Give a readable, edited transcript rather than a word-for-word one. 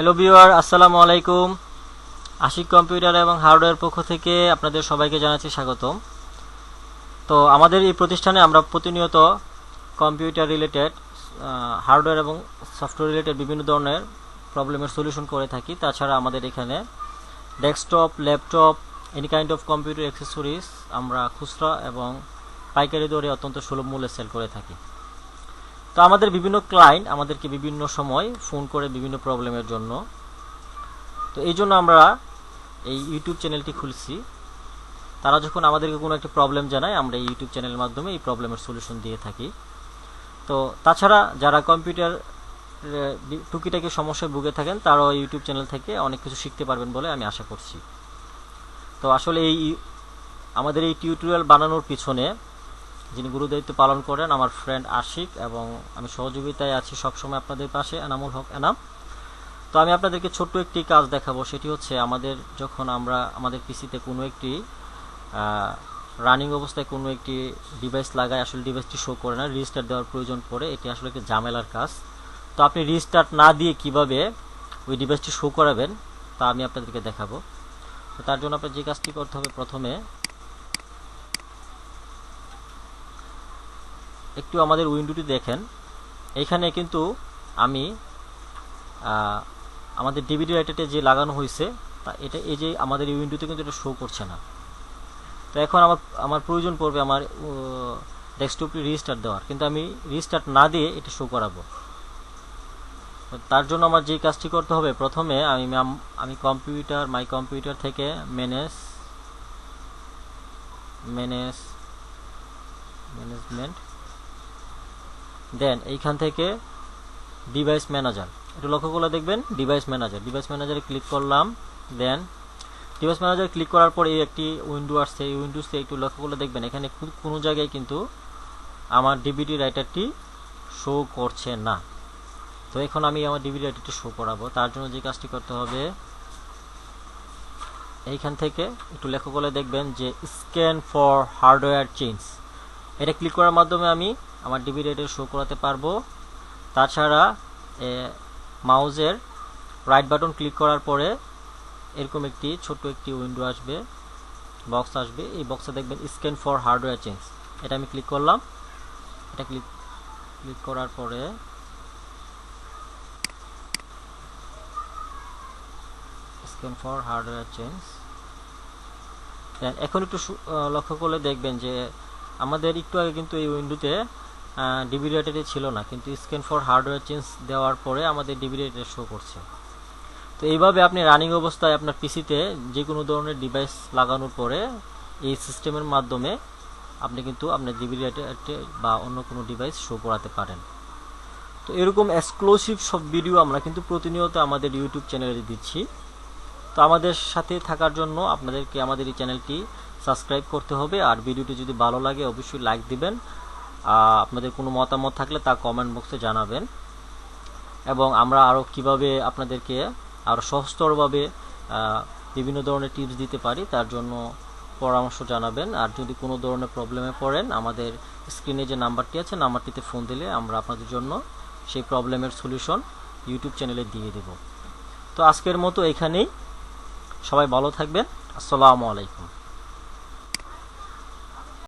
Hello viewer, আসসালামু আলাইকুম। Ashiq computer এবং হার্ডওয়্যার পক্ষ থেকে আপনাদের সবাইকে জানাচ্ছি স্বাগতম। তো আমাদের এই প্রতিষ্ঠানে আমরা প্রতিনিয়ত কম্পিউটার রিলেটেড, হার্ডওয়্যার এবং সফটওয়্যার রিলেটেড বিভিন্ন ধরনের প্রবলেমের সলিউশন করে থাকি। তাছাড়া আমাদের এখানে desktop, laptop, any kind of computer accessories আমরা খুচরা এবং পাইকারি দরে অত্যন্ত সুলভ মূল্যে সেল করে থাকি। তো আমাদের বিভিন্ন ক্লায়েন্ট আমাদেরকে বিভিন্ন সময় ফোন করে বিভিন্ন প্রবলেমের জন্য। তো এই জন্য আমরা এই ইউটিউব চ্যানেলটি খুলছি। তারা যখন আমাদেরকে কোনো একটা প্রবলেম জানায়, আমরা এই ইউটিউব চ্যানেলের মাধ্যমে এই প্রবলেমের সলিউশন দিয়ে থাকি। তো তাছাড়া যারা কম্পিউটার টুকিটাকি সমস্যায় ভুগে থাকেন, তারাও ইউটিউব চ্যানেল থেকে অনেক কিছু শিখতে পারবেন বলে আমি আশা করছি। তো আসলে আমাদের এই টিউটোরিয়াল বানানোর পিছনে যিনি গুরুদায়িত্ব পালন করেন আমার ফ্রেন্ড আশিক, এবং আমি সহযোগিতায় আছি সবসময় আপনাদের পাশে, এনামুল হক এনাম। তো আমি আপনাদেরকে ছোট্ট একটি কাজ দেখাবো। সেটি হচ্ছে যখন আমরা আমাদের পিসিতে কোনো একটি রানিং অবস্থায় কোনো একটি ডিভাইস লাগাই, আসলে ডিভাইসটি শো করে না, রিস্টার্ট দেওয়ার প্রয়োজন পড়ে। এটি আসলে একটি ঝামেলার কাজ। তো আপনি রিস্টার্ট না দিয়ে কিভাবে ওই ডিভাইসটি শো করাবেন তা আমি আপনাদেরকে দেখাবো। তো তার জন্য আপনার যে কাজটি করতে হবে, প্রথমে একটু আমাদের উইন্ডোটি দেখেন। এইখানে কিন্তু আমি আমাদের ডিভিডি রাইটারটা যে লাগানো হয়েছে, তা এটা এই যে আমাদের এই উইন্ডোতে কিন্তু এটা শো করছে না। তো এখন আমার প্রয়োজন পড়বে আমার ডেস্কটপটি রিস্টার্ট দেওয়ার, কিন্তু আমি রিস্টার্ট না দিয়ে এটা শো করাবো। তার জন্য আমার যে কাজটি করতে হবে, প্রথমে আমি মাই কম্পিউটার থেকে ম্যানেজমেন্ট, দেন এইখান থেকে ডিভাইস ম্যানেজার, একটু লক্ষ্য করে দেখবেন ডিভাইস ম্যানেজারে ক্লিক করলাম। দেন ডিভাইস ম্যানেজার ক্লিক করার পর এই একটি উইন্ডো আসছে। এই উইন্ডোতে একটু লক্ষ্য করে দেখবেন এখানে কোনো জায়গায় কিন্তু আমার ডিভিডি রাইটারটি শো করছে না। তো এখন আমি আমার ডিভিডি রাইটারটি শো করাবো। তার জন্য যে কাজটি করতে হবে, এইখান থেকে একটু লক্ষ্য করে দেখবেন যে স্ক্যান ফর হার্ডওয়্যার চেঞ্জ, এটা ক্লিক করার মাধ্যমে আমি আমার ডিভিডি রাইটার শো করাতে পারবো। তাছাড়া মাউসের রাইট বাটন ক্লিক করার পরে এরকম একটি ছোট্ট একটি উইন্ডো আসবে, বক্স আসবে। এই বক্সে দেখবেন স্ক্যান ফর হার্ডওয়্যার চেঞ্জ, এটা আমি ক্লিক করলাম। এটা ক্লিক করার পরে স্ক্যান ফর হার্ডওয়্যার চেঞ্জ, এখন একটু লক্ষ্য করলে দেখবেন যে আমাদের একটু আগে কিন্তু এই উইন্ডোতে ডিভিডি রাইটারটি ছিল না, কিন্তু স্ক্যান ফর হার্ডওয়্যার চেঞ্জ দেওয়ার পরে আমাদের ডিভিডি রাইটার শো করছে। তো এইভাবে আপনি রানিং অবস্থায় আপনার পিসিতে যে কোনো ধরনের ডিভাইস লাগানোর পরে এই সিস্টেমের মাধ্যমে আপনি কিন্তু আপনার ডিভিডি রাইটারটি বা অন্য কোনো ডিভাইস শো করাতে পারেন। তো এরকম এক্সক্লুসিভ সব ভিডিও আমরা কিন্তু প্রতিনিয়ত আমাদের ইউটিউব চ্যানেলে দিচ্ছি। তো আমাদের সাথে থাকার জন্য আপনাদেরকে আমাদের এই চ্যানেলটি সাবস্ক্রাইব করতে হবে। আর ভিডিওটি যদি ভালো লাগে অবশ্যই লাইক দিবেন। আপনাদের কোনো মতামত থাকলে তা কমেন্ট বক্সে জানাবেন, এবং আমরা আরও কিভাবে আপনাদেরকে আরও সহজতরভাবে বিভিন্ন ধরনের টিপস দিতে পারি তার জন্য পরামর্শ জানাবেন। আর যদি কোনো ধরনের প্রবলেমে পড়েন, আমাদের স্ক্রিনে যে নাম্বারটি আছে, নাম্বারটিতে ফোন দিলে আমরা আপনাদের জন্য সেই প্রবলেমের সলিউশন ইউটিউব চ্যানেলে দিয়ে দেব। তো আজকের মতো এখানেই, সবাই ভালো থাকবেন। আসসালামু আলাইকুম।